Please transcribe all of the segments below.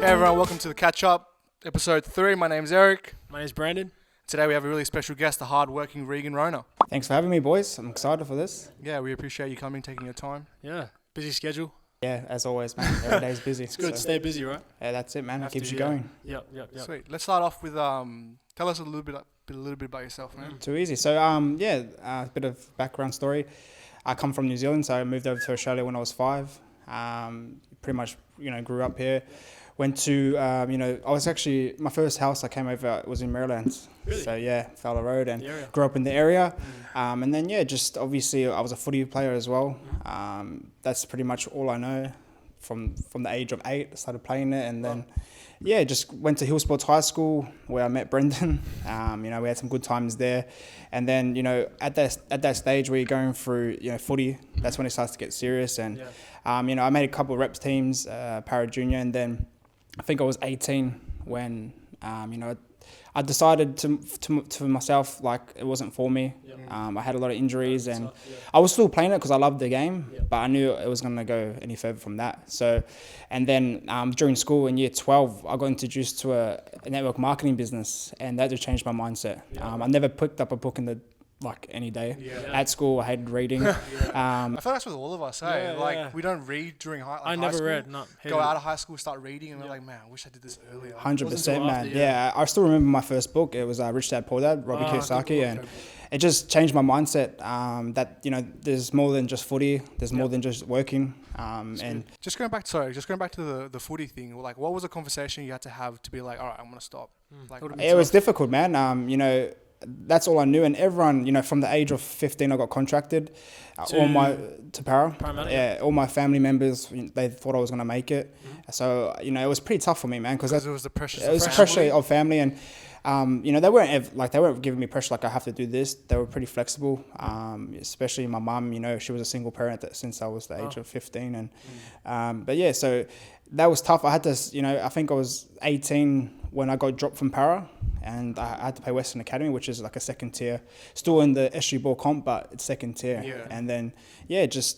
Hey everyone, welcome to the Catch Up, episode 3. My name's Eric. My name's Brandon. Today we have a really special guest, the hard-working Regan Rona. Thanks for having me, boys. I'm excited for this. Yeah, we appreciate you coming, taking your time. Yeah, busy schedule. Yeah, as always, man. Every day's busy. It's good to stay busy, right? Yeah, that's it, man. It keeps you yeah. going. Yep. Sweet. Let's start off with tell us a little bit about yourself, man. Too easy. So, a bit of background story. I come from New Zealand, so I moved over to Australia when I was 5. Pretty much, grew up here. Went to, I was actually, my first house I came over was in Maryland. Really? So, yeah, Fowler Road, and grew up in the area. And then, just obviously I was a footy player as well. That's pretty much all I know from the age of 8. I started playing it, and then, just went to Hill Sports High School where I met Brendan. We had some good times there. And then, at that stage where you're going through, footy, that's when it starts to get serious. And, I made a couple of reps teams, Para Junior, and then I think I was 18 when, I decided to myself, like, it wasn't for me. I had a lot of injuries, and I was still playing it because I loved the game, but I knew it was going to go any further from that. So, and then during school in year 12, I got introduced to a network marketing business, and that just changed my mindset. I never picked up a book any day. At school, I hated reading. I feel like that's with all of us, we don't read during high school. I never read. No, go out of high school, start reading, and we're like, man, I wish I did this earlier. 100%, man. Yeah, I still remember my first book. It was Rich Dad Poor Dad, Robert Kiyosaki, and it just changed my mindset. That there's more than just footy. There's more than just working. And just going back to the footy thing. Like, what was a conversation you had to have to be like, all right, I'm gonna stop? It was difficult, man. That's all I knew, and everyone, from the age of 15, I got contracted. To Para. Yeah, all my family members, they thought I was going to make it. So, it was pretty tough for me, man, because it was the pressure. It was pressure of family, and they weren't giving me pressure like I have to do this. They were pretty flexible, especially my mum. She was a single parent since I was the age of 15, and so that was tough. I had to, I think I was 18 when I got dropped from Para, and I had to play Western Academy, which is like a second tier, still in the SG ball comp, but it's second tier. Yeah. And then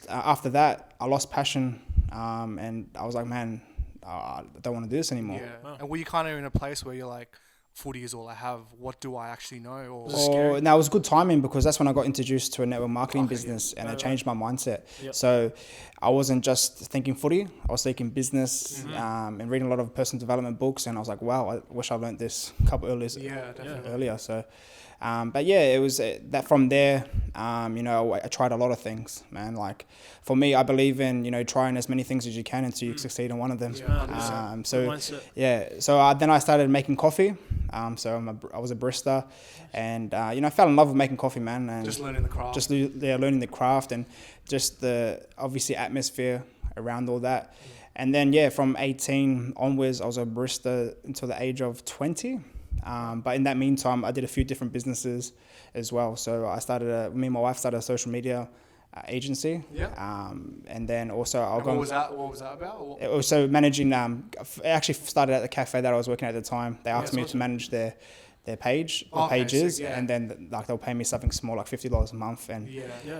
after that, I lost passion, and I was like, man, I don't want to do this anymore. Yeah. Wow. And were you kind of in a place where you're like, footy is all I have, what do I actually know? It was good timing, because that's when I got introduced to a network marketing business, and it changed my mindset. So I wasn't just thinking footy, I was thinking business, and reading a lot of personal development books, and I was like, wow, I wish I learned this a couple earlier. So it was that from there, I tried a lot of things, man. Like, for me, I believe in, trying as many things as you can until you succeed in one of them. So then I started making coffee. So I was a barista, and, I fell in love with making coffee, man. And just learning the craft. Learning the craft, and just the, obviously, atmosphere around all that. And then, from 18 onwards, I was a barista until the age of 20. But in that meantime, I did a few different businesses as well. So me and my wife started a social media agency. And then also what was that about? It was so managing. It actually started at the cafe that I was working at the time. They asked me to manage their pages, and then they'll pay me something small, like $50 a month, and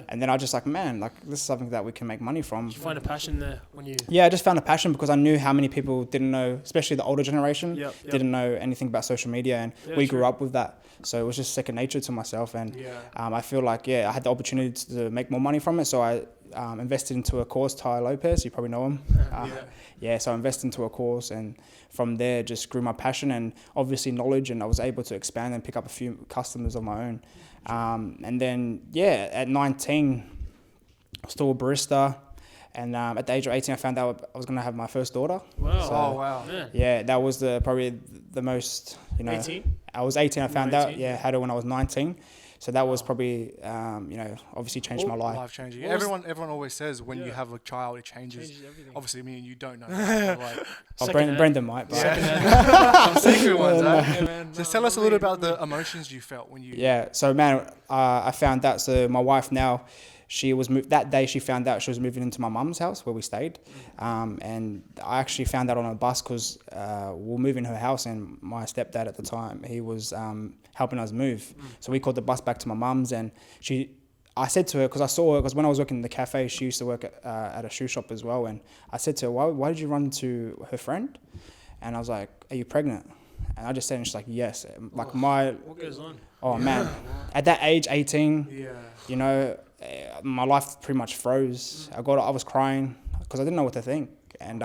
then I was just like, man, like, this is something that we can make money from. Did you find a passion there when you? Yeah, I just found a passion because I knew how many people didn't know, especially the older generation, didn't know anything about social media, and we grew up with that, so it was just second nature to myself, and I feel like I had the opportunity to make more money from it, so I invested into a course, Ty Lopez, you probably know him. So I invested into a course, and from there just grew my passion and obviously knowledge, and I was able to expand and pick up a few customers of my own. And then, at 19, I was still a barista, and at the age of 18, I found out I was going to have my first daughter. Wow. So, wow. Yeah, that was probably the most, 18? I was 18, I found out, had her when I was 19. So that was probably, obviously changed my life. Life changing. Everyone always says when you have a child, it changes everything. Obviously, me and you don't know. Brendan might. But some secret ones. Just tell us a little about the emotions you felt when you. Yeah. So man, I found out. So my wife now, she was that day. She found out she was moving into my mum's house where we stayed, and I actually found out on a bus because we were moving her house, and my stepdad at the time, he was helping us move. So we called the bus back to my mum's, and I said to her, because I saw her, because when I was working in the cafe, she used to work at a shoe shop as well, and I said to her, why did you run to her friend? And I was like, "Are you pregnant?" And I just said, and she's like, "Yes." Like my, What goes on? oh man, at that age, 18, Yeah. you know, my life pretty much froze. I was crying because I didn't know what to think. And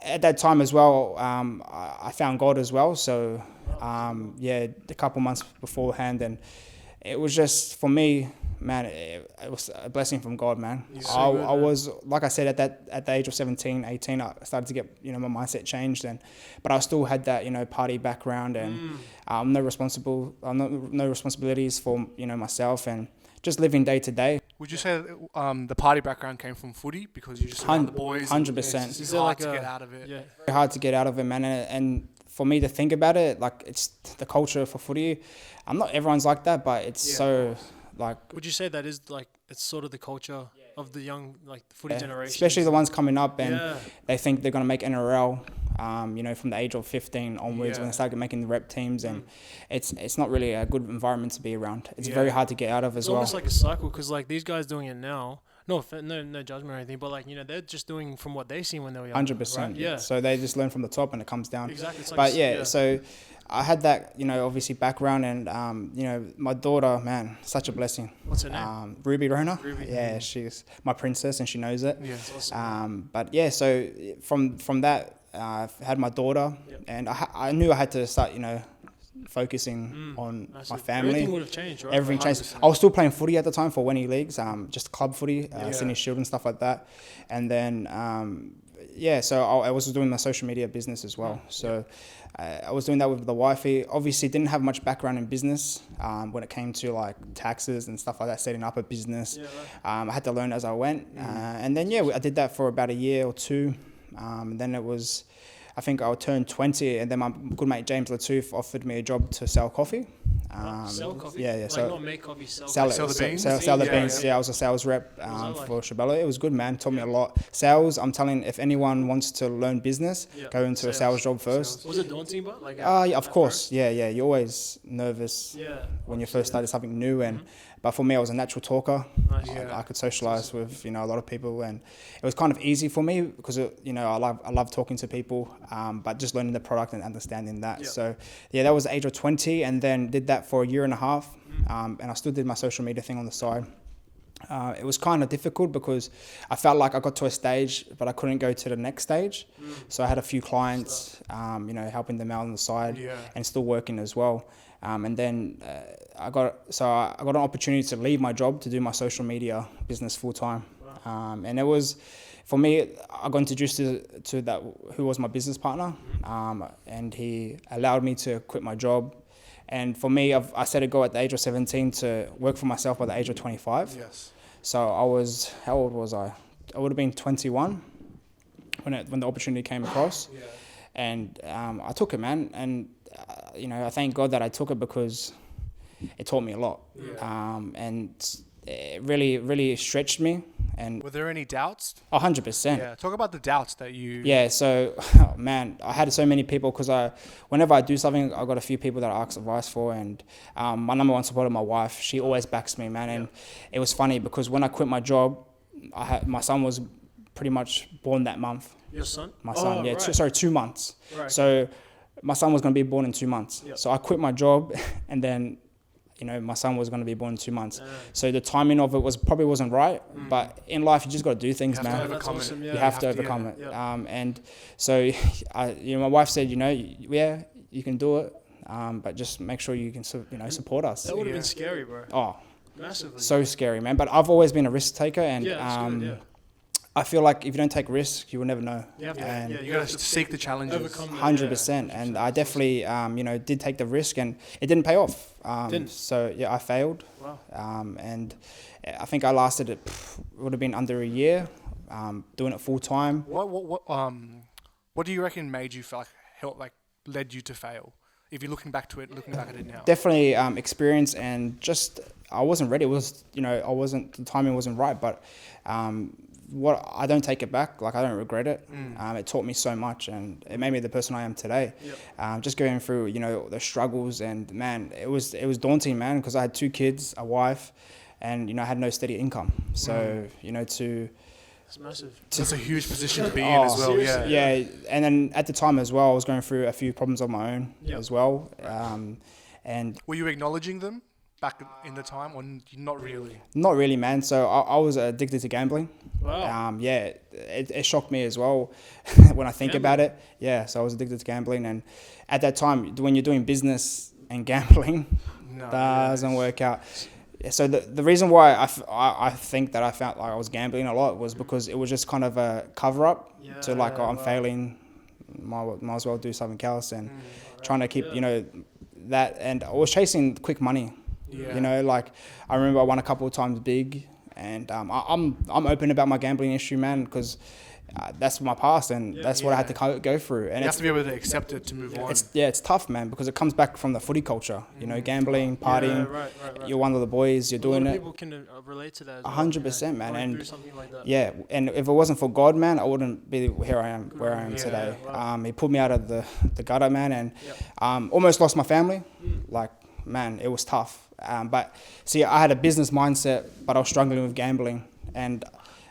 at that time as well, I found God as well. So yeah, a couple months beforehand, and it was just, for me, man, it was a blessing from God, man. Yeah. I was, like I said, at the age of 17, 18, I started to get, you know, my mindset changed, but I still had that, you know, party background, and no responsibilities for, you know, myself, and just living day to day. Would you say that, the party background came from footy because you just around the boys? 100%. It's Is just there hard like to a- get out of it. Yeah. Very hard to get out of it, man. And for me to think about it, like, it's the culture for footy. I'm not everyone's like that, but it's so like, Would you say that is like it's sort of the culture of the young, like the footy generation? especially the ones coming up, and Yeah. they think they're gonna make NRL. You know, from the age of 15 onwards, Yeah. when they start making the rep teams, and it's not really a good environment to be around. It's Yeah. very hard to get out of as It's well. almost like a cycle because like these guys doing it now. No judgment or anything, but like, you know, they're just doing from what they seen when they were young. 100%. Right? Yeah. So they just learn from the top and it comes down. Exactly. It's like But yeah, so I had that, you know, obviously background, and you know, my daughter, man, such a blessing. What's her name? Regan Rona. Ruby. Yeah, she's my princess, and she knows it. Yeah. That's awesome. But yeah, so from that, I had my daughter, Yep. and I knew I had to start, you know, focusing on That's my it. family. Everything would have changed, right? Everything changed. 100%. I was still playing footy at the time for Wenny leagues, just club footy, Yeah. Sydney Shield and stuff like that. And then, yeah, so I was doing my social media business as well. So I was doing that with the wifey. Obviously, didn't have much background in business when it came to like taxes and stuff like that, setting up a business. Yeah, right. I had to learn as I went. And then, yeah, I did that for about a year or two. And then it was, I think I turned 20, and then my good mate James Latouf offered me a job to sell coffee. Sell coffee? Yeah, yeah. Like So not make coffee, sell sell coffee. it, the beans? sell the Yeah, beans. yeah. Yeah, I was a sales rep was that like? for Shabella. It was good, man. Taught me a lot. Sales, I'm telling, if anyone wants to learn business, Yeah. go into a sales job first. Was it daunting, but like? Yeah, of at course. first? Yeah, yeah. You're always nervous Yeah. when you first started something new, and but for me, I was a natural talker. Nice. Yeah. I could socialize with, you know, a lot of people, and it was kind of easy for me because you know, I love talking to people, but just learning the product and understanding that. Yeah. So yeah, that was the age of 20, and then did that for a year and a half, and I still did my social media thing on the side. It was kind of difficult because I felt like I got to a stage, but I couldn't go to the next stage. So I had a few clients, you know, helping them out on the side, Yeah. and still working as well. And then I got an opportunity to leave my job to do my social media business full time. And it was, for me, I got introduced to that, who was my business partner, and he allowed me to quit my job. And for me, I set a goal at the age of 17 to work for myself by the age of 25. Yes. So I was, how old was I? I would have been 21 when the opportunity came across. Yeah. And I took it, man. And, you know, I thank God that I took it because it taught me a lot. Yeah. And it really, really stretched me. And Were there any doubts? 100%. Yeah. Talk about the doubts that you. Yeah, so, man, I had so many people because whenever I do something, I got a few people that I ask advice for, and my number one supporter, my wife, she always backs me, man. And it was funny because when I quit my job, my son was pretty much born that month. Your son? My son, yeah, Right. 2 months. Right. So my son was going to be born in 2 months. Yep. So I quit my job, and then, you know, my son was going to be born in 2 months. Yeah. So the timing of it probably wasn't right, but in life you just got to do things, have to man. overcome That's awesome, it. yeah. You have to have to, overcome yeah. it. Yeah. And so, you know, my wife said, you know, yeah, you can do it, but just make sure you can, you know, support us. That would have Yeah. been scary, bro. Oh, Massively. so scary, man. But I've always been a risk taker, and Yeah, that's good, yeah. I feel like if you don't take risks, you will never know. You have to, And yeah, You gotta seek the challenges. overcome them, 100%, and I definitely, you know, did take the risk, and it didn't pay off. Didn't? So yeah, I failed, Wow. and I think I lasted it would have been under a year, doing it full time. What do you reckon made you feel like led you to fail? If you're looking back at it now. Definitely experience, and just I wasn't ready. It was, you know, the timing wasn't right, but I don't take it back. Like, I don't regret it. It taught me so much, and it made me the person I am today. Yep. Just going through, you know, the struggles, and man, it was daunting, man, because I had 2 kids, a wife, and, you know, I had no steady income. So, you know, It's massive. That's a huge position to be in as well. Yeah. Yeah, and then at the time as well, I was going through a few problems of my own Yep. as well. And Were you acknowledging them back in the time, or not really? not really, man. So I was addicted to gambling. Wow. Yeah, it shocked me as well when I think about it. Yeah, so I was addicted to gambling, and at that time, when you're doing business and gambling, No. doesn't work out. So the reason why I think that I felt like I was gambling a lot was because it was just kind of a cover up to like, I'm failing, might as well do something else, and trying to keep that. And I was chasing quick money. Yeah. Like I remember I won a couple of times big, and I'm open about my gambling issue, man, because that's my past, and that's what I had to go through. And You have to be able to accept it to move on. it's tough, man, because it comes back from the footy culture. Gambling, partying. Yeah, right. You're one of the boys. You're doing a lot of it. people can relate to that. 100%, man. Going And through something like that. yeah, and if it wasn't for God, man, I wouldn't be where I am today. Wow. He pulled me out of the gutter, man, and almost lost my family. Like, man, it was tough. But see, I had a business mindset, but I was struggling with gambling, and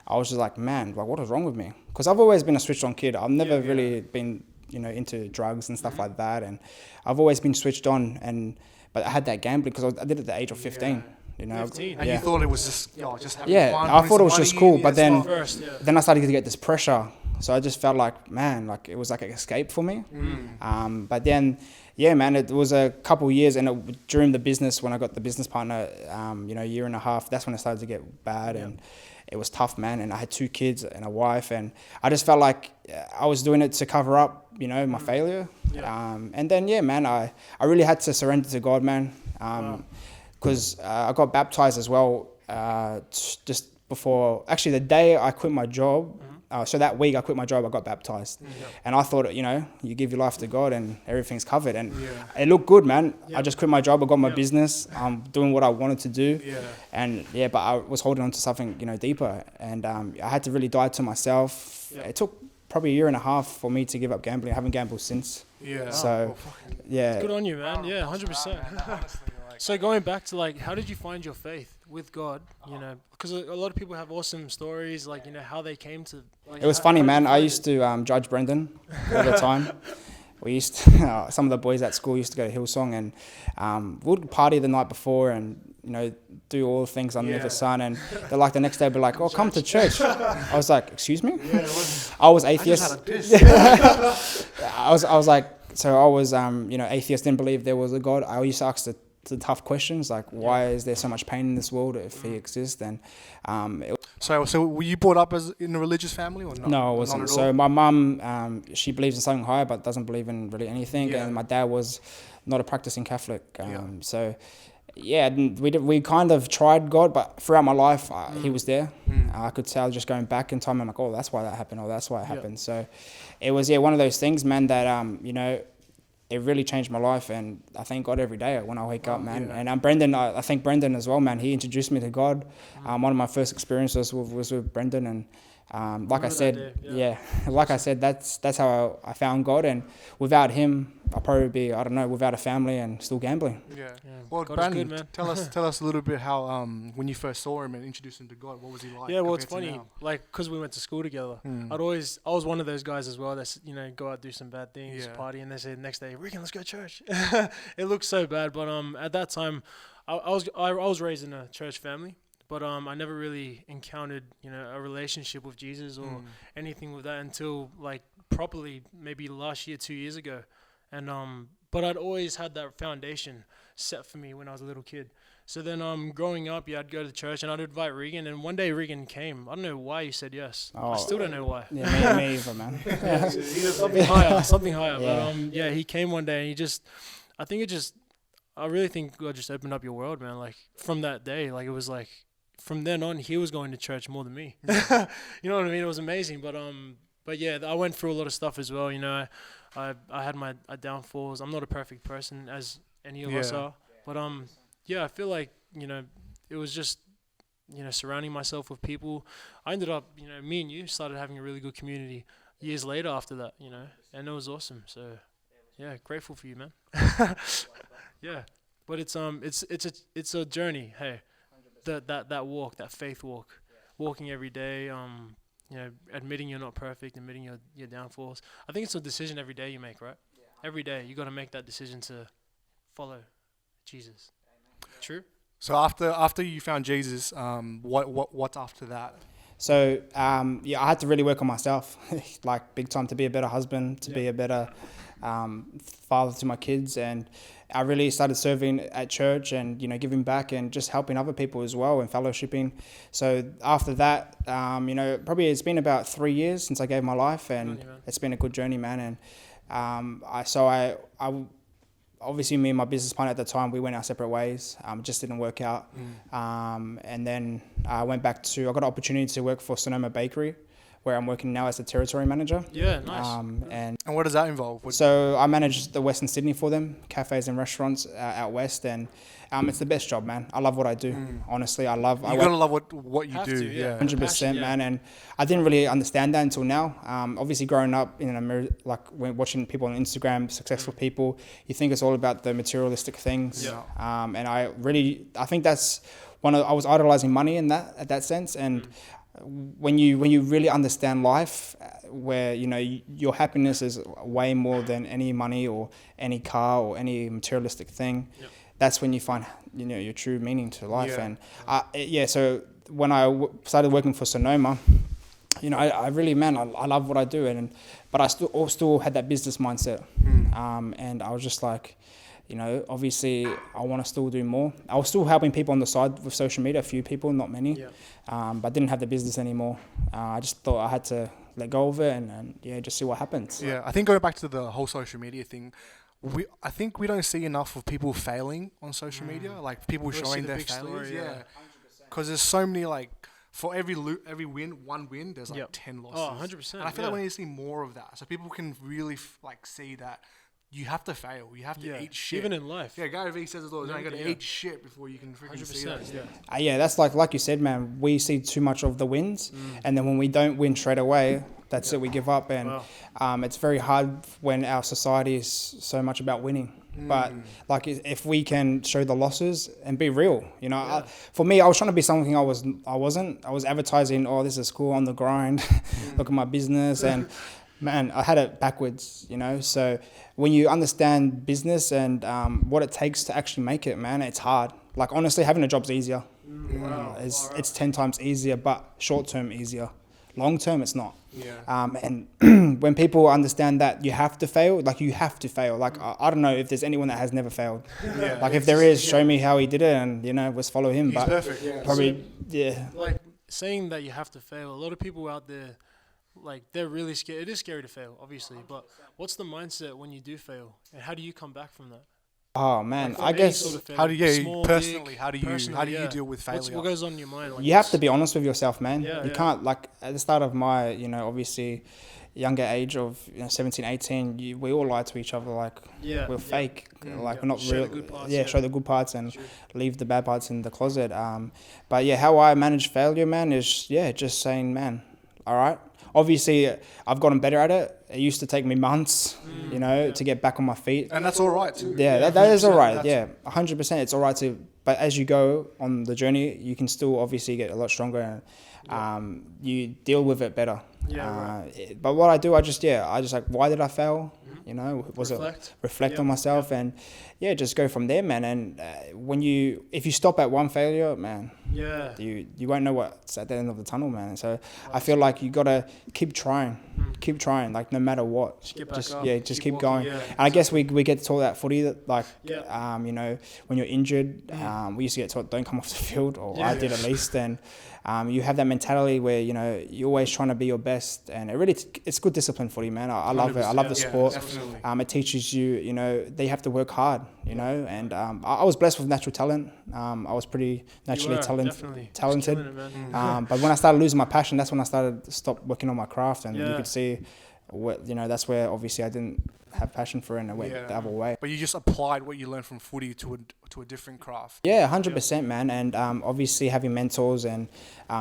I was just like, man, like, what is wrong with me? Because I've always been a switched on kid. I've never really been, into drugs and stuff like that, and I've always been switched on. But I had that gambling because I did it at the age of 15. 15. And you thought it was just having fun. I thought it was just cool, but then First, then I started to get this pressure. So I just felt like, man, like it was like an escape for me. But then, yeah, man, it was a couple of years, and during the business, when I got the business partner, a year and a half, that's when it started to get bad, and it was tough, man. And I had 2 kids and a wife, and I just felt like I was doing it to cover up, my failure. And then, yeah, man, I really had to surrender to God, man, because I got baptized as well just before, actually the day I quit my job. So that week I quit my job, I got baptized. And I thought, you give your life to God and everything's covered. And it looked good, man. I just quit my job, I got my business, I'm doing what I wanted to do. And but I was holding on to something, deeper. And I had to really die to myself. It took probably a year and a half for me to give up gambling. I haven't gambled since. So, yeah. Good on you, man. Yeah, 100%. So going back to how did you find your faith with God? Because a lot of people have awesome stories, how they came to. It was funny, man. I used to judge Brendan all the time. We used to, some of the boys at school used to go to Hillsong, and we'd party the night before, and do all the things underneath the sun. And they're like, the next day, be like, "Oh, come to church." I was like, "Excuse me?" I was atheist. I was like, so I was atheist, didn't believe there was a God. I used to ask the tough questions, like, why is there so much pain in this world if he exists? And so were you brought up as in a religious family or not? No, I wasn't. Not at So all? my mum, she believes in something higher, but doesn't believe in really anything. Yeah. And my dad was not a practicing Catholic. So yeah, we kind of tried God, but throughout my life, he was there. I could tell just going back in time, I'm like, oh, that's why that happened, or that's why it happened. So it was one of those things, man, that it really changed my life, and I thank God every day when I wake up, man. And Brendan, I thank Brendan as well, man. He introduced me to God. One of my first experiences was with Brendan, and like I said, like I said, that's how I found God. And without him, I'd probably be, I don't know, without a family and still gambling. Well, God is Brandon, good, man. tell us a little bit how when you first saw him and introduced him to God, what was he like? Yeah, well, it's compared to funny, now? because we went to school together. I was one of those guys as well that's, go out, do some bad things, party, and they say the next day, Regan, let's go to church. It looks so bad, but at that time, I was raised in a church family, but I never really encountered, a relationship with Jesus or anything with that until properly maybe last year, 2 years ago. And but I'd always had that foundation set for me when I was a little kid. So then growing up, I'd go to church and I'd invite Regan, and one day Regan came. I don't know why he said yes. I still don't know why. Yeah, me either, man. Something higher. Yeah. But he came one day, and I really think God just opened up your world, man. From that day, it was from then on, he was going to church more than me. You know what I mean? It was amazing. But yeah, I went through a lot of stuff as well. I had my downfalls. I'm not a perfect person, as any of us are. But I feel like it was just surrounding myself with people. I ended up me and you started having a really good community years later after that. And it was awesome. So yeah, grateful for you, man. Yeah, but it's a journey. Hey, that walk, that faith walk, walking every day. admitting you're not perfect, admitting your downfalls. I think it's a decision every day you make, right? Every day you got to make that decision to follow Jesus. True. So after you found Jesus, what's after that? So I had to really work on myself, like big time, to be a better husband, to be a better father to my kids, and I really started serving at church and giving back and just helping other people as well and fellowshipping. So after that, probably it's been about 3 years since I gave my life, and it's been a good journey, man. And I obviously, me and my business partner at the time, we went our separate ways. It just didn't work out. And then I got an opportunity to work for Sonoma Bakery, where I'm working now as a territory manager. Yeah, nice. And what does that involve? So I manage the Western Sydney for them, cafes and restaurants out west, and it's the best job, man. I love what I do. Honestly, I love. You're gonna love what you do. Yeah, 100%, man. And I didn't really understand that until now. Obviously, growing up in America, like when watching people on Instagram, successful people, you think it's all about the materialistic things. Yeah. And I think that's I was idolizing money at that sense. And when you really understand life, where your happiness is way more than any money or any car or any materialistic thing. That's when you find your true meaning to life. And so when I started working for Sonoma, I really, man, I love what I do, but I still had that business mindset. And I was just like, obviously I want to still do more. I was still helping people on the side with social media, a few people, not many, but I didn't have the business anymore. I just thought I had to let go of it and just see what happens. Yeah, I think going back to the whole social media thing, I think we don't see enough of people failing on social media, like people showing their failures. Story, because there's so many, like, for every one win, there's like 10 losses. Oh, 100%. And I feel like we need to see more of that, so people can really see that you have to fail. You have to eat shit. Even in life. Yeah, Gary Vee says it all the time. You got to eat shit before you can freaking see that. That's like you said, man. We see too much of the wins, and then when we don't win straight away, that's it. We give up, and it's very hard when our society is so much about winning. But like, if we can show the losses and be real, for me, I was trying to be something I wasn't. I was advertising, oh, this is cool, on the grind. Look at my business, and man, I had it backwards, So when you understand business and what it takes to actually make it, man, it's hard. Like, honestly, having a job's easier. It's 10 times easier, but short term easier. Long term, it's not. And when people understand that you have to fail, like you have to fail. Like, I don't know if there's anyone that has never failed. Like, if there is, show me how he did it, and let's follow him. He's perfect. Probably, Like, saying that you have to fail, a lot of people out there, like, they're really scared. It is scary to fail, obviously, but what's the mindset when you do fail, and how do you come back from that? Oh man, Like, I guess how do you small, personally? big, how do you deal with failure? What goes on in your mind? Like, you have to be honest with yourself, man. Yeah, you can't, like, at the start of my, obviously younger age of 17, 18, we all lie to each other, like we're fake, like we're not show real. The good parts, show the good parts and leave the bad parts in the closet. But how I manage failure, man, is just saying, man, all right. Obviously, I've gotten better at it. It used to take me months, to get back on my feet. And that's all right too. Yeah, that is all right. 100%. It's all right to. But as you go on the journey, you can still obviously get a lot stronger, and you deal with it better. But what I do, I just like, why did I fail? Was reflect on myself, and just go from there, man. And if you stop at one failure, man, you won't know what's at the end of the tunnel, man. So I feel like you gotta keep trying, like, no matter what, just keep going. And I guess we get taught that footy, that, like, when you're injured, we used to get taught, don't come off the field, or I did at least, and you have that mentality where you're always trying to be your best, and it's good discipline footy, man. I love it. I love the sport. It teaches you, that you have to work hard, and I was blessed with natural talent. I was pretty naturally talented. But when I started losing my passion, that's when I stopped working on my craft, and you could see that's where obviously I didn't have passion for it, and it went the other way. But you just applied what you learned from footy to a different craft. 100%, man. And obviously having mentors and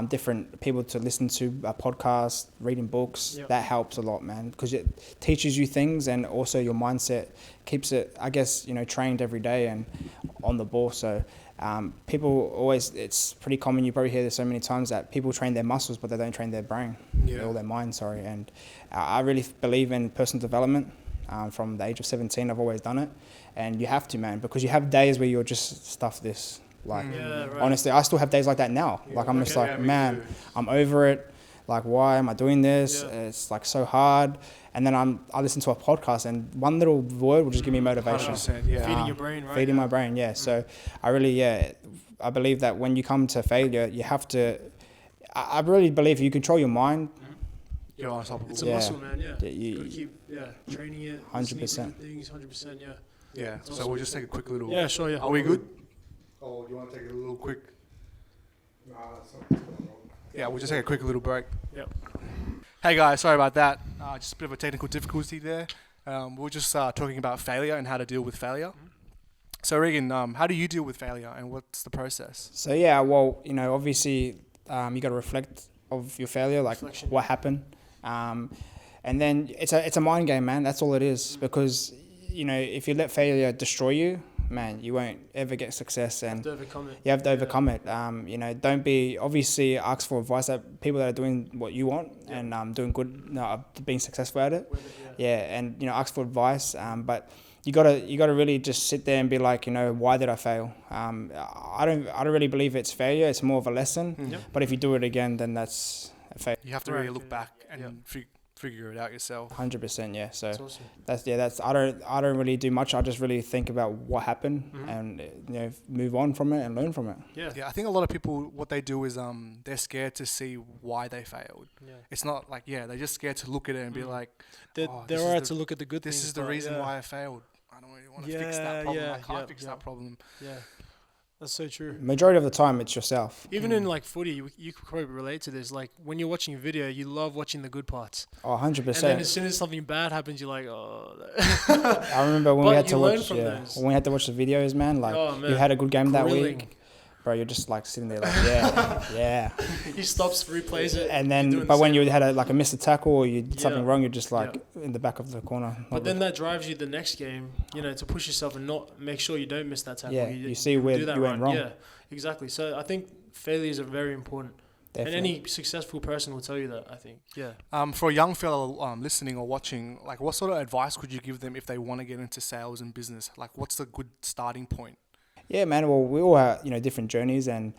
different people to listen to, podcasts, reading books, that helps a lot, man, because it teaches you things, and also your mindset keeps it, I guess, trained every day and on the ball. So People always, it's pretty common, you probably hear this so many times, that people train their muscles, but they don't train their brain, or their mind, sorry. And I really believe in personal development. From the age of 17, I've always done it. And you have to, man, because you have days where you're just stuff this. Like, honestly, I still have days like that now. Like, I'm just like, man, I'm over it. Like, why am I doing this? It's like so hard. And then I listen to a podcast, and one little word will just give me motivation. 100%, feeding your brain, right? Feeding my brain, So I really, I believe that when you come to failure, you have to, I really believe if you control your mind, you're unstoppable. It's a muscle, man. You gotta keep training it. 100%. Things, 100%. Yeah. So we'll just take a quick little. Yeah, sure. Yeah. Are we good? Oh, do you want to take a little quick? Yeah, we'll just take a quick little break. Yep. Hey guys, sorry about that. Just a bit of a technical difficulty there. We're just talking about failure and how to deal with failure. So Regan, how do you deal with failure, and what's the process? So yeah, well, obviously, you got to reflect of your failure, like what happened. And then it's a mind game, man. That's all it is. Because, if you let failure destroy you, man, you won't ever get success. And you have to overcome it. You have to overcome it. Don't be, obviously, ask for advice that people that are doing what you want and doing good, being successful at it. And, ask for advice. But you gotta really just sit there and be like, why did I fail? I don't really believe it's failure. It's more of a lesson. But if you do it again, then that's a failure. You have to really look back and figure it out yourself. 100%, yeah. So that's awesome. I don't really do much. I just really think about what happened and move on from it and learn from it. Yeah. I think a lot of people, what they do is they're scared to see why they failed. It's not like they're just scared to look at it and be like, they're alright to look at the good things. This is the reason why I failed. I don't really want to fix that problem. I can't fix that problem. Yeah. That's so true. Majority of the time, it's yourself. Even in like footy, you could probably relate to this. Like when you're watching a video, you love watching the good parts. Oh, 100%. And then as soon as something bad happens, you're like, oh. I remember when we had to watch. When we had to watch the videos, man. Like you had a good game that week. Bro, you're just like sitting there like, yeah. He stops, replays it. And then, but when you had a missed tackle or you did something wrong, you're just like in the back of the corner. But then that drives you the next game, to push yourself and not make sure you don't miss that tackle. Yeah, you see where you went wrong. Yeah, exactly. So I think failures are very important. Definitely. And any successful person will tell you that, I think. Yeah. For a young fellow listening or watching, like what sort of advice could you give them if they want to get into sales and business? Like what's the good starting point? Yeah, man. Well, we all have, different journeys, and,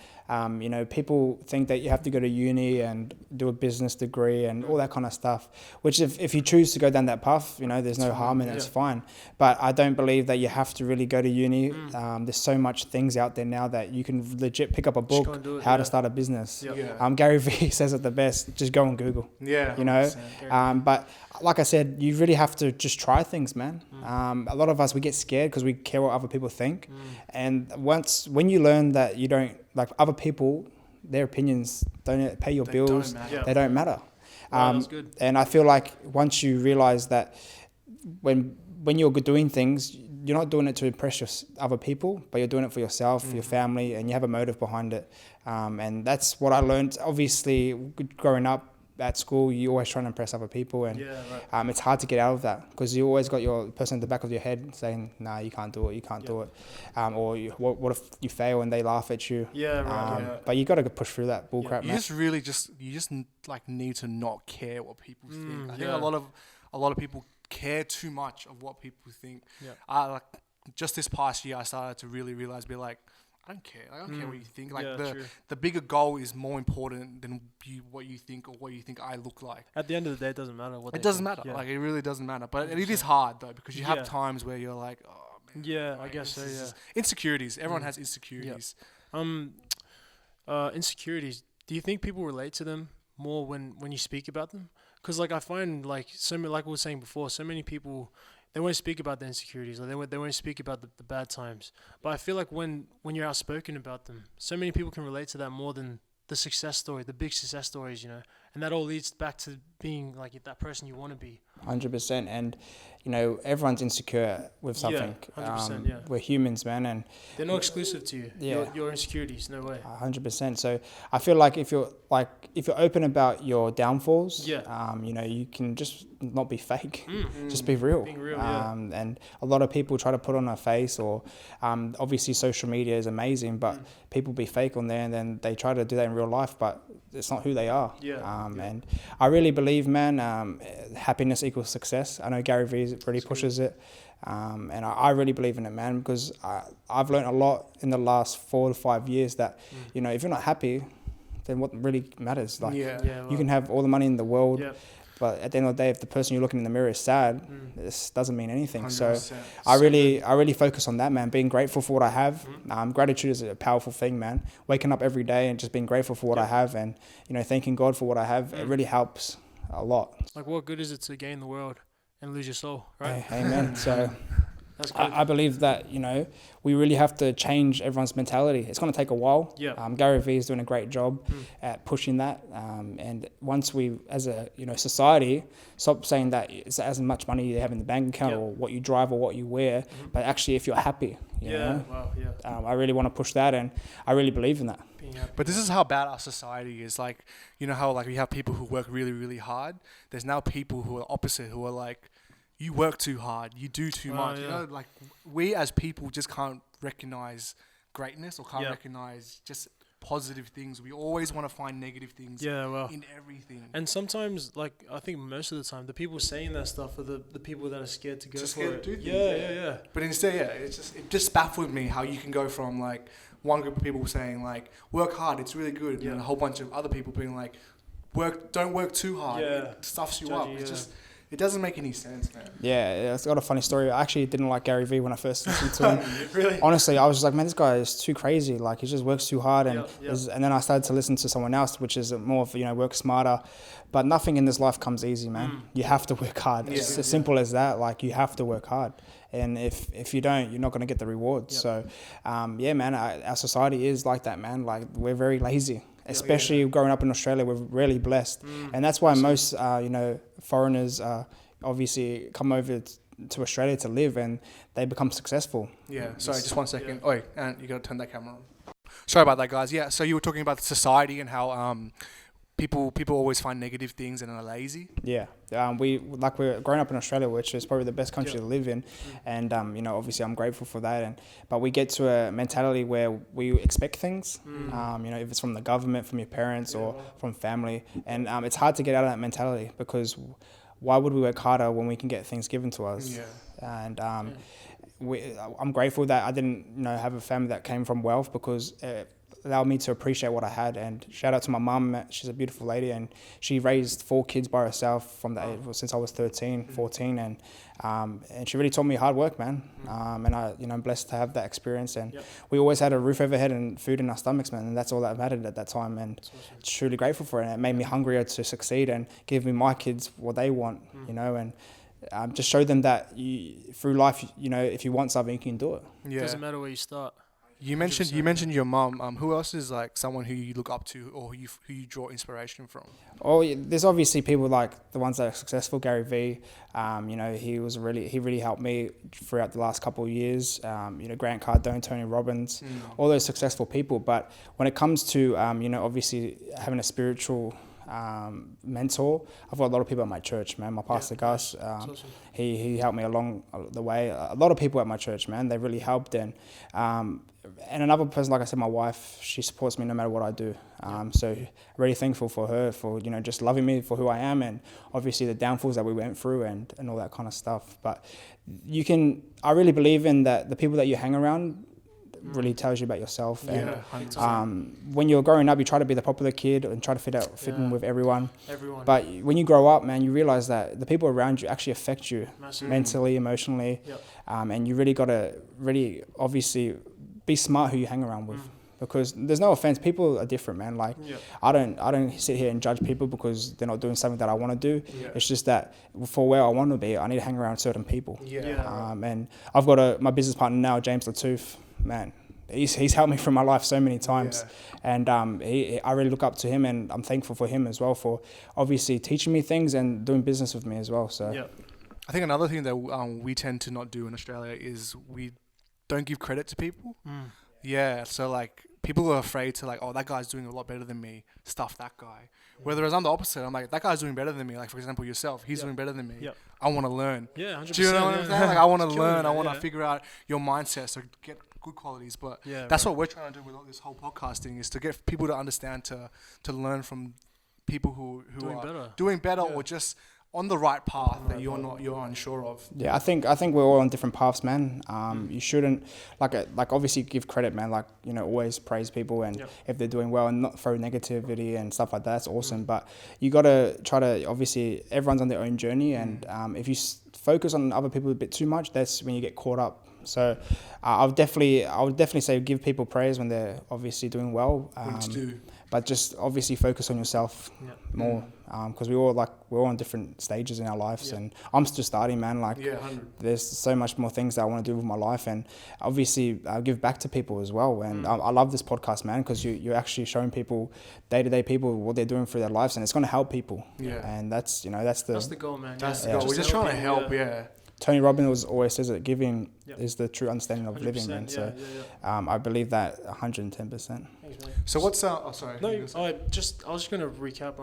people think that you have to go to uni and do a business degree and all that kind of stuff, which if you choose to go down that path, there's no harm in it, it's fine. But I don't believe that you have to really go to uni. There's so much things out there now that you can legit pick up a book, how to start a business. Gary Vee says it the best, just go on Google. But like I said, you really have to just try things, man. A lot of us, we get scared because we care what other people think. And when you learn that you don't, like other people, their opinions don't pay your bills, they don't matter. That's good. And I feel like once you realize that when you're doing things, you're not doing it to impress other people, but you're doing it for yourself, your family, and you have a motive behind it. And that's what I learned. Obviously, growing up at school, you're always trying to impress other people, and it's hard to get out of that because you always got your person at the back of your head saying, "Nah, you can't do it. You can't do it." Or what if you fail and they laugh at you? But you got to push through that bullcrap. You just like need to not care what people think. I think a lot of people care too much of what people think. Like just this past year, I started to really realize, be like, I don't care. I don't care what you think. Like the bigger goal is more important than what you think or what you think I look like. At the end of the day, it doesn't matter what. It doesn't matter. Yeah. Like it really doesn't matter. But it is hard though because you have times where you're like, oh man. Yeah, I guess so. Yeah. Insecurities. Everyone has insecurities. Insecurities. Do you think people relate to them more when you speak about them? Because like I find like like we were saying before, so many people. They won't speak about their insecurities, or they won't speak about the bad times. But I feel like when you're outspoken about them, so many people can relate to that more than the success story, the big success stories, and that all leads back to being like that person you want to be. 100%. And everyone's insecure with something. 100%. We're humans, man, and they're not exclusive to you. Your insecurities, no way. 100%. So I feel like if you're open about your downfalls, you can just not be fake, just be real. Being real, and a lot of people try to put on a face, or obviously social media is amazing, but people be fake on there, and then they try to do that in real life, but it's not who they are. And I really believe, man, happiness equals success. I know Gary Vee really pushes it, and I really believe in it, man, because I've learned a lot in the last 4 to 5 years that if you're not happy, then what really matters? Like you can have all the money in the world, but at the end of the day, if the person you're looking in the mirror is sad, this doesn't mean anything. 100%. So I really focus on that, man. Being grateful for what I have. Gratitude is a powerful thing, man. Waking up every day and just being grateful for what I have, and thanking God for what I have. It really helps a lot. Like, what good is it to gain the world and lose your soul, right? Amen. So that's good. I believe that we really have to change everyone's mentality. It's going to take a while. Gary Vee is doing a great job at pushing that. And once we, as a society, stop saying that it's as much money you have in the bank account or what you drive or what you wear, but actually if you're happy, I really want to push that, and I really believe in that. But this is how bad our society is. Like, how like we have people who work really, really hard. There's now people who are opposite, who are like, you work too hard, you do too much. Like we as people just can't recognize greatness, or can't recognize just positive things. We always want to find negative things in everything. And sometimes, like, I think most of the time, the people saying that stuff are the people that are scared to go just for scared it. to do things. Yeah. But instead, it just baffled me how you can go from like one group of people saying like work hard, it's really good, and a whole bunch of other people being like don't work too hard, it stuffs you up. It's just, it doesn't make any sense, man. Yeah, it's got a funny story. I actually didn't like Gary Vee when I first listened to him. Really? Honestly, I was just like, man, this guy is too crazy. Like, he just works too hard. And and then I started to listen to someone else, which is more of, work smarter. But nothing in this life comes easy, man. You have to work hard. It's as simple as that. Like, you have to work hard. And if you don't, you're not going to get the rewards. So, man, our society is like that, man. Like, we're very lazy. Especially growing up in Australia, we're really blessed. And that's why most, foreigners obviously come over to Australia to live, and they become successful. Yeah, sorry, just 1 second. Oh, and you got to turn that camera on. Sorry about that, guys. Yeah, so you were talking about society and how people always find negative things and are lazy. Yeah, we're growing up in Australia, which is probably the best country to live in, and obviously I'm grateful for that. But we get to a mentality where we expect things, if it's from the government, from your parents, or from family, and it's hard to get out of that mentality, because why would we work harder when we can get things given to us? And I'm grateful that I didn't have a family that came from wealth, because allowed me to appreciate what I had. And shout out to my mum. She's a beautiful lady, and she raised 4 kids by herself from the age, since I was 13, 14, and she really taught me hard work, man. And I'm blessed to have that experience. And we always had a roof overhead and food in our stomachs, man, and that's all that mattered at that time. And truly grateful for it. And it made me hungrier to succeed and give me my kids what they want, and just show them that through life, if you want something, you can do it. Yeah. It doesn't matter where you start. You mentioned your mum. Who else is like someone who you look up to, or who you draw inspiration from? Oh, there's obviously people like the ones that are successful. Gary Vee, he really helped me throughout the last couple of years. Grant Cardone, Tony Robbins, all those successful people. But when it comes to obviously having a spiritual mentor, I've got a lot of people at my church, man. My pastor Gus, he helped me along the way. A lot of people at my church, man, they really helped. And another person, like I said, my wife, she supports me no matter what I do. So really thankful for her for just loving me for who I am, and obviously the downfalls that we went through and all that kind of stuff. But I really believe in that the people that you hang around really tells you about yourself. And when you're growing up, you try to be the popular kid and try to fit in with everyone. But when you grow up, man, you realize that the people around you actually affect you mentally, emotionally, and you really got to obviously be smart who you hang around with. Because there's no offense, people are different, man. Like, I don't sit here and judge people because they're not doing something that I want to do. It's just that for where I want to be, I need to hang around certain people. And I've got my business partner now, James Latoof. Man, he's helped me through my life so many times, and I really look up to him, and I'm thankful for him as well for obviously teaching me things and doing business with me as well. So I think another thing that we tend to not do in Australia is we don't give credit to people. Yeah, so like people are afraid to like, oh, that guy's doing a lot better than me, stuff that guy. Whereas I'm the opposite. I'm like, that guy's doing better than me. Like, for example, yourself, he's doing better than me. I want to learn. Yeah, 100%. Do you know what I'm saying? Like, I want to learn. I want to figure out your mindset, so get good qualities. But that's what we're trying to do with all this whole podcasting, is to get people to understand, to learn from people who are doing better or just on the right path that you're unsure of. Yeah, I think we're all on different paths, man. You shouldn't like obviously give credit, man. Like, you know, always praise people, and if they're doing well, and not throw negativity and stuff like that. That's awesome. But you gotta try to, obviously everyone's on their own journey, and if you focus on other people a bit too much, that's when you get caught up. So I would definitely say give people praise when they're obviously doing well. But just obviously focus on yourself more, because we're all on different stages in our lives, and I'm still starting, man. Like, there's so much more things that I want to do with my life, and obviously give back to people as well. And I love this podcast, man, because you're actually showing people, day-to-day people, what they're doing for their lives, and it's going to help people. And that's the goal, man. That's the goal. We're just trying to help. Tony Robbins always says that giving is the true understanding of living, man. So I believe that 110%. So what's sorry. No, I was just going to recap.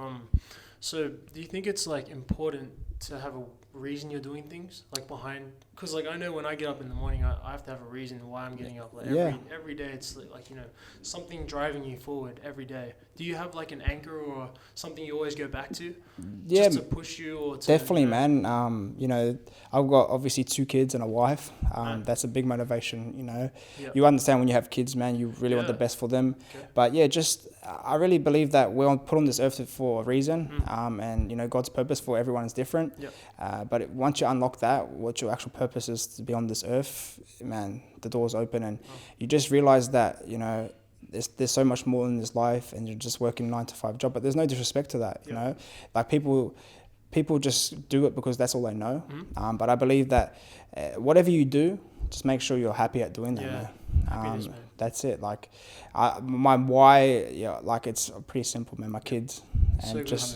So do you think it's like important to have a reason you're doing things, like behind? Because like I know when I get up in the morning, I have to have a reason why I'm getting up. Like every day, it's like, you know, something driving you forward every day. Do you have like an anchor or something you always go back to? Yeah, just to push you, or to, definitely, man. You know, I've got obviously 2 kids and a wife. That's a big motivation. You know, you understand when you have kids, man, you really want the best for them. But I really believe that we're put on this earth for a reason. And you know, God's purpose for everyone is different. But once you unlock that, what your actual purpose is to be on this earth, man, the doors open, and you just realize that, you know, there's so much more in this life, and you're just working a 9-to-5 job. But there's no disrespect to that, you know. Like people just do it because that's all they know. But I believe that whatever you do, just make sure you're happy at doing that. Man. That's it. Like my why, like it's pretty simple, man. My kids, and just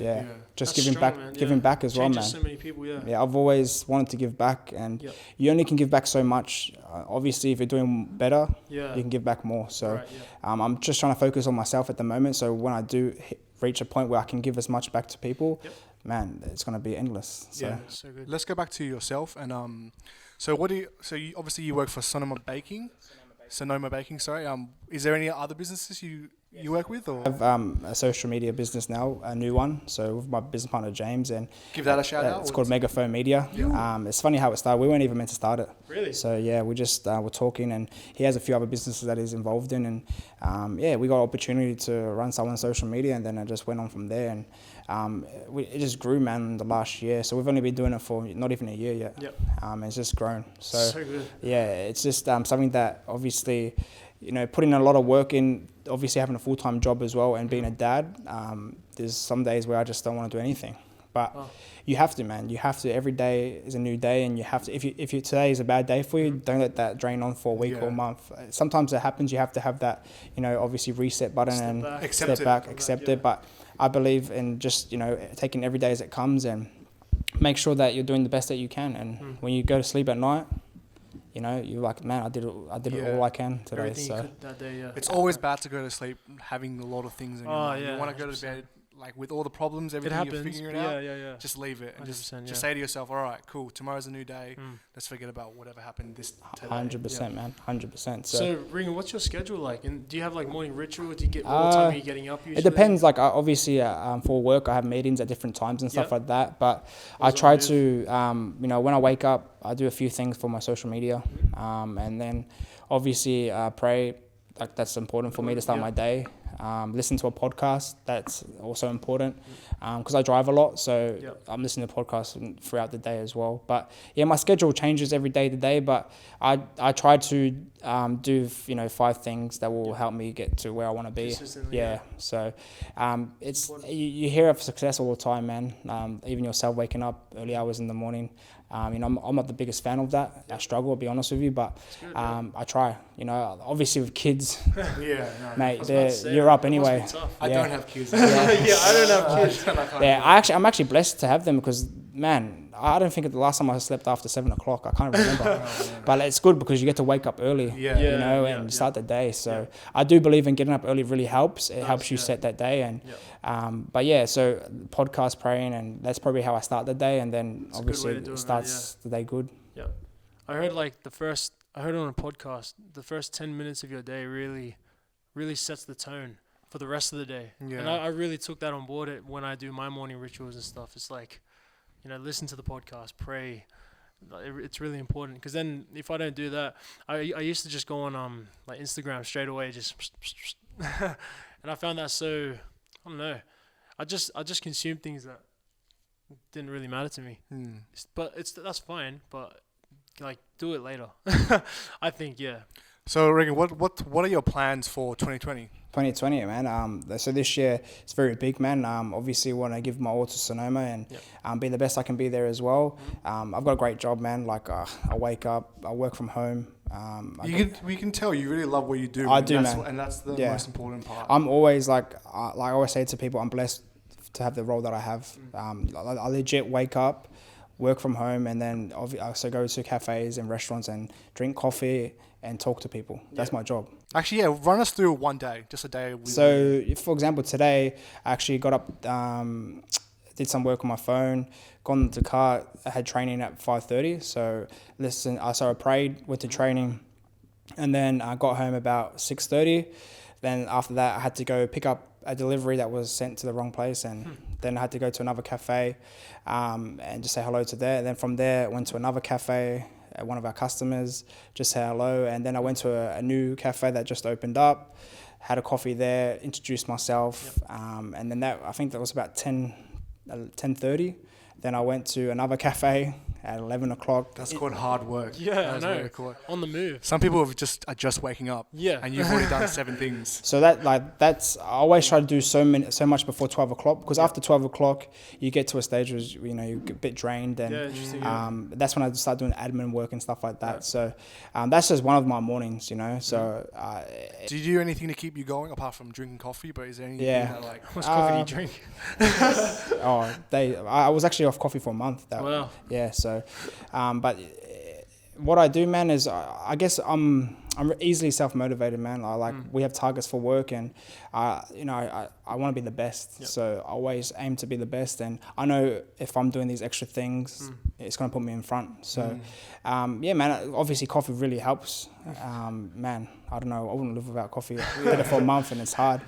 giving strong, back, man. Giving back as well, man. So many people, I've always wanted to give back, and you only can give back so much. Obviously, if you're doing better, you can give back more. So I'm just trying to focus on myself at the moment. So when I do reach a point where I can give as much back to people, man, it's gonna be endless. So. Yeah, so good. Let's go back to yourself, and so you obviously you work for Sonoma Baking. Sorry. Is there any other businesses you work with, or? I have a social media business now, a new one. So with my business partner James, and give that a shout out. It's called Megaphone Media. It's funny how it started. We weren't even meant to start it. Really? So we just were talking, and he has a few other businesses that he's involved in, and we got opportunity to run someone's social media, and then it just went on from there, and it just grew, man, the last year. So we've only been doing it for not even a year yet. It's just grown. So good. It's just something that obviously, you know, putting a lot of work in, obviously having a full-time job as well, and being a dad, there's some days where I just don't want to do anything. But you have to, man. You have to. Every day is a new day, and you have to. If today is a bad day for you, don't let that drain on for a week or a month. Sometimes it happens. You have to have that, you know, obviously reset button and step back, accept it. But I believe in just, you know, taking every day as it comes, and make sure that you're doing the best that you can. And when you go to sleep at night, you know, you're like, man, I did it all I can today. Everything so you could that day, it's always bad to go to sleep having a lot of things in your mind. You want to go to bed like with all the problems, everything you're figuring out. Just leave it and just say to yourself, all right, cool, tomorrow's a new day. Let's forget about whatever happened this today. 100%, man, 100%. So Regan, what's your schedule like? And do you have like morning ritual? Do you get what time are you getting up usually? It depends. Like obviously, for work, I have meetings at different times and stuff like that. But I try to, you know, when I wake up, I do a few things for my social media, and then obviously pray. Like that's important for me to start my day. Listen to a podcast, that's also important, because I drive a lot, so I'm listening to podcasts throughout the day as well. But my schedule changes every day to day, but I try to do, you know, 5 things that will help me get to where I want to be. So it's you hear of success all the time, man. Even yourself waking up early hours in the morning, You know, I'm not the biggest fan of that. I struggle, I'll be honest with you, but good, I try. You know, obviously with kids, Yeah, no, mate, you're up anyway. I don't have kids. Yeah, I don't have kids. Yeah, I'm actually blessed to have them because, man, I don't think the last time I slept after 7 o'clock. I can't remember. But it's good because you get to wake up early, you know, and start the day. So I do believe in getting up early really helps. It helps you set that day. And but yeah, so podcast, praying, and that's probably how I start the day. And then obviously it starts the day good. Yeah. I heard I heard on a podcast, the first 10 minutes of your day really sets the tone for the rest of the day. Yeah. And I really took that on board when I do my morning rituals and stuff. It's like, you know, listen to the podcast, pray. It's really important because then if I don't do that, I used to just go on like Instagram straight away, just and I found that so, I don't know, I just consumed things that didn't really matter to me. But that's fine, but like do it later. I think, yeah. So Regan, what are your plans for 2020? 2020, man. So this year it's very big, man. Obviously want to give my all to Sonoma and be the best I can be there as well. I've got a great job, man. Like I wake up, I work from home. We can tell you really love what you do. I do, man. And that's the most important part. I'm always like I always say to people, I'm blessed to have the role that I have. I legit wake up, work from home, and then I also go to cafes and restaurants and drink coffee and talk to people. That's my job. Actually, yeah, run us through one day, just a day. So, for example, today I actually got up, did some work on my phone, got into the car. I had training at 5:30. So I prayed, went to training, and then I got home about 6:30. Then after that, I had to go pick up a delivery that was sent to the wrong place, and then I had to go to another cafe and just say hello to there. And then from there, I went to another cafe, one of our customers, just say hello. And then I went to a new cafe that just opened up, had a coffee there, introduced myself. And then I think that was about 10:30. Then I went to another cafe at 11 o'clock. That's called hard work. Yeah, I know. On the move. Some people are just waking up. Yeah. And you've already done 7 things. So that's I always try to do so much before 12 o'clock because after 12 o'clock you get to a stage where you get a bit drained and that's when I start doing admin work and stuff like that. Yeah. So that's just one of my mornings, you know. So do you do anything to keep you going apart from drinking coffee? But is there anything that what coffee do you drink? I was actually off coffee for a month. Wow. Yeah. So, but what I do, man, is I guess I'm easily self-motivated, man. We have targets for work, and I want to be the best. Yep. So I always aim to be the best, and I know if I'm doing these extra things, it's going to put me in front. So, yeah, man. Obviously, coffee really helps. Man, I don't know. I wouldn't live without coffee. I did it for a month, and it's hard.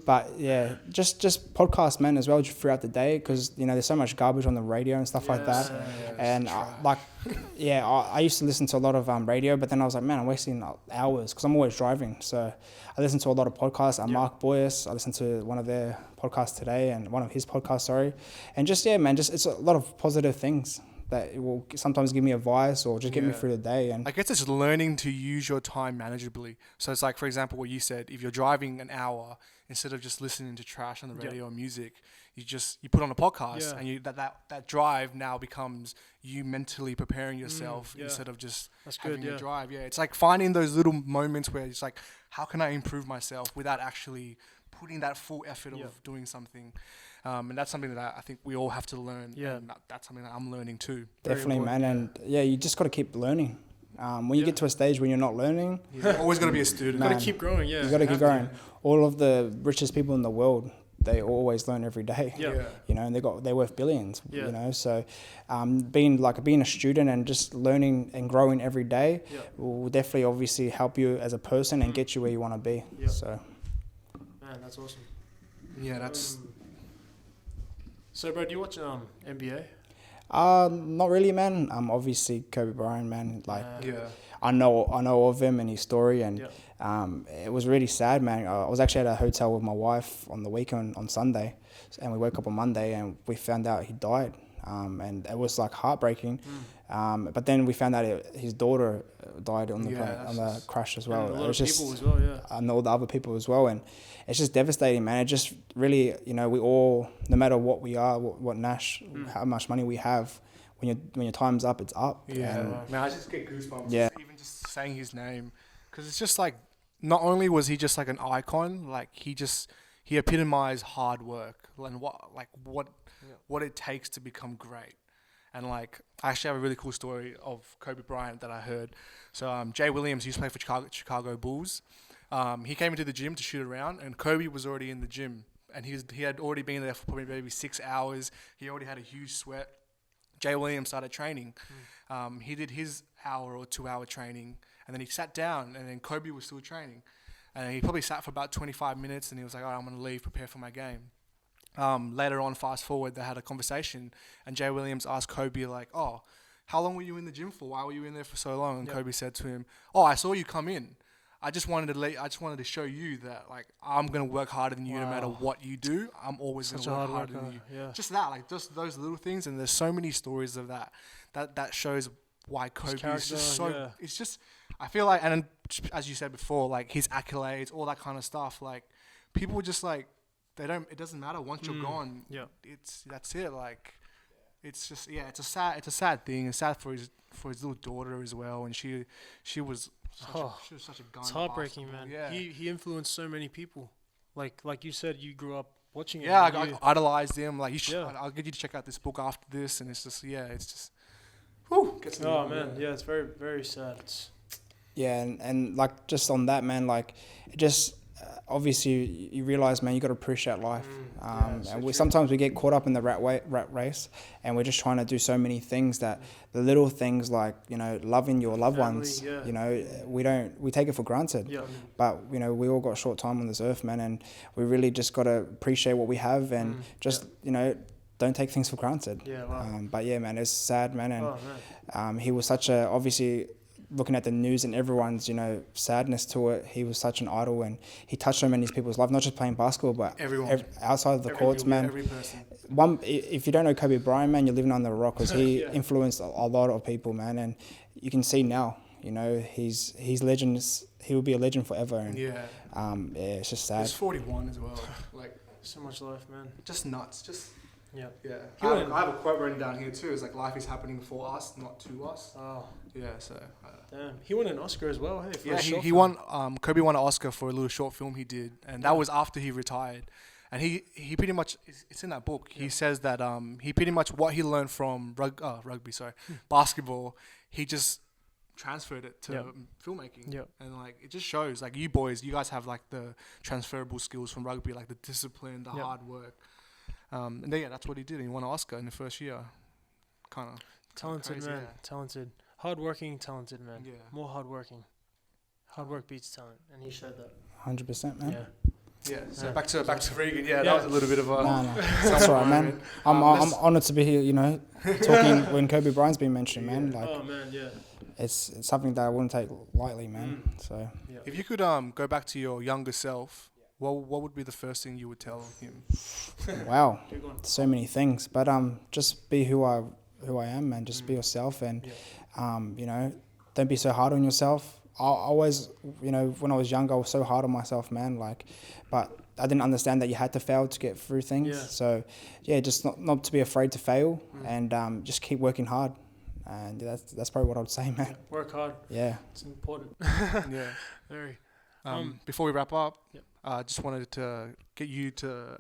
But yeah, just podcast, man, as well throughout the day, because there's so much garbage on the radio and stuff like that. And I used to listen to a lot of radio, but then I was like, man, I'm wasting hours because I'm always driving. So I listen to a lot of podcasts. Mark Boyce, I listened to one of their podcasts today and one of his podcasts, and just it's a lot of positive things that it will sometimes give me advice or just get me through the day. And I guess it's learning to use your time manageably. So it's like, for example, what you said, if you're driving an hour, instead of just listening to trash on the radio or music, you put on a podcast and that drive now becomes you mentally preparing yourself instead of just having a drive. Yeah, it's like finding those little moments where it's like, how can I improve myself without actually putting that full effort of doing something. And that's something that I think we all have to learn. Yeah. And that's something that I'm learning too. Definitely, man. And you just got to keep learning. When you get to a stage when you're not learning, you're always got to be a student. Got to keep growing. Yeah, you got to keep growing. All of the richest people in the world, they always learn every day. Yeah. And they're worth billions. Yeah. So being a student and just learning and growing every day will definitely obviously help you as a person and get you where you want to be. Yeah. So. Man, that's awesome. Yeah, that's. So, bro, do you watch NBA? Not really, man. Obviously Kobe Bryant, man. I know of him and his story, and it was really sad, man. I was actually at a hotel with my wife on the weekend on Sunday, and we woke up on Monday and we found out he died. and it was like heartbreaking. But then we found out his daughter died on the plane, on the crash as well. And a lot it was of just, people as well, yeah. And all the other people as well, and it's just devastating, man. It just really, you know, we all, no matter what we are, what Nash, how much money we have, when your time's up, it's up. Yeah, man, I just get goosebumps. Yeah. Even just saying his name, because it's just like, not only was he just like an icon, like he epitomized hard work and what it takes to become great. And like, I actually have a really cool story of Kobe Bryant that I heard. So Jay Williams used to play for Chicago Bulls. He came into the gym to shoot around, and Kobe was already in the gym, and he had already been there for probably maybe 6 hours. He already had a huge sweat. Jay Williams started training. He did his hour or 2 hour training, and then he sat down, and then Kobe was still training. And he probably sat for about 25 minutes, and he was like, all right, I'm going to leave, prepare for my game. Later on, fast forward, they had a conversation, and Jay Williams asked Kobe, like, oh, how long were you in the gym for? Why were you in there for so long? And Kobe said to him, oh, I saw you come in. I just wanted to show you that, like, I'm going to work harder than you no matter what you do. I'm always going to work harder than you. Yeah. Just that, like, just those little things. And there's so many stories of that shows why Kobe is just so, it's just, I feel like, and as you said before, like, his accolades, all that kind of stuff, like, people just, like, it doesn't matter once you're gone. Yeah. That's it. Like, it's just, it's a sad thing. It's sad for his little daughter as well. And she was such a gun. It's heartbreaking, man. Yeah. He influenced so many people. Like you said, you grew up watching it. Yeah, I idolized him. Like, I'll get you to check out this book after this. And it's just, whew. Oh, man. Yeah, it's very, very sad. And like, just on that, man, like, it just, obviously you realize, man, you got to appreciate life. And sometimes we get caught up in the rat race, and we're just trying to do so many things that the little things, like, you know, loving your loved ones, you know, we take it for granted. But, you know, we all got short time on this earth, man, and we really just got to appreciate what we have, and just, you know, don't take things for granted. But yeah, man, it's sad, man. And he was such a, obviously, looking at the news and everyone's, you know, sadness to it, he was such an idol, and he touched so many people's life, not just playing basketball, but outside of the courts, man. Every person. If you don't know Kobe Bryant, man, you're living under a rock, because he influenced a lot of people, man, and you can see now, you know, he's legends. He will be a legend forever, and it's just sad. He's 41 as well. Like, so much life, man. Just nuts. I have a quote written down here too. It's like, life is happening for us, not to us. Oh. Yeah, so. Damn. He won an Oscar as well, hey? He won, Kobe won an Oscar for a little short film he did. And that was after he retired. And he pretty much, it's in that book. He says that he pretty much, what he learned from basketball, he just transferred it to filmmaking. And like, it just shows, like, you guys have like the transferable skills from rugby, like the discipline, the hard work. And then, that's what he did. He won an Oscar in the first year. Kind of talented, crazy, man. Yeah. Talented, hardworking, talented, man. Yeah, more hardworking. Hard work beats talent, and he showed that. 100%, man. Yeah. So back to Regan. Yeah, that was a little bit of a. No. That's all right, man. I'm honoured to be here. You know, talking when Kobe Bryant's been mentioned, man. Like, oh man, yeah. It's something that I wouldn't take lightly, man. So. If you could go back to your younger self. What would be the first thing you would tell him? Wow, so many things. But just be who I am, and just be yourself, and you know, don't be so hard on yourself. I always, you know, when I was younger, I was so hard on myself, man. Like, but I didn't understand that you had to fail to get through things. Yeah. So just not to be afraid to fail, and just keep working hard. And that's probably what I would say, man. Yeah, work hard. Yeah, it's important. Very. Before we wrap up. Just wanted to get you to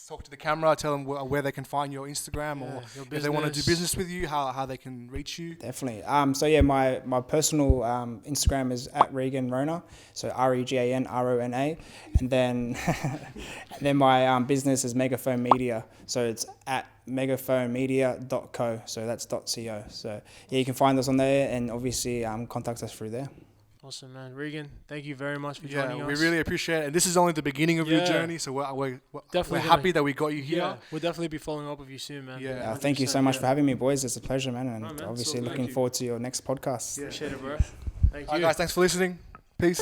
talk to the camera, tell them where they can find your Instagram, or if they want to do business with you, how they can reach you. Definitely. So my personal Instagram is at Regan Rona, so ReganRona, and then my business is Megaphone Media, so it's at megaphonemedia.co, so that's .co. So you can find us on there, and obviously contact us through there. Awesome, man. Regan, thank you very much for joining us. We really appreciate it. And this is only the beginning of your journey, so we're happy that we got you here. Yeah, we'll definitely be following up with you soon, man. Yeah, thank you so much for having me, boys. It's a pleasure, man. And obviously looking forward to your next podcast. Appreciate it, bro. Thank you. All right, guys, thanks for listening. Peace.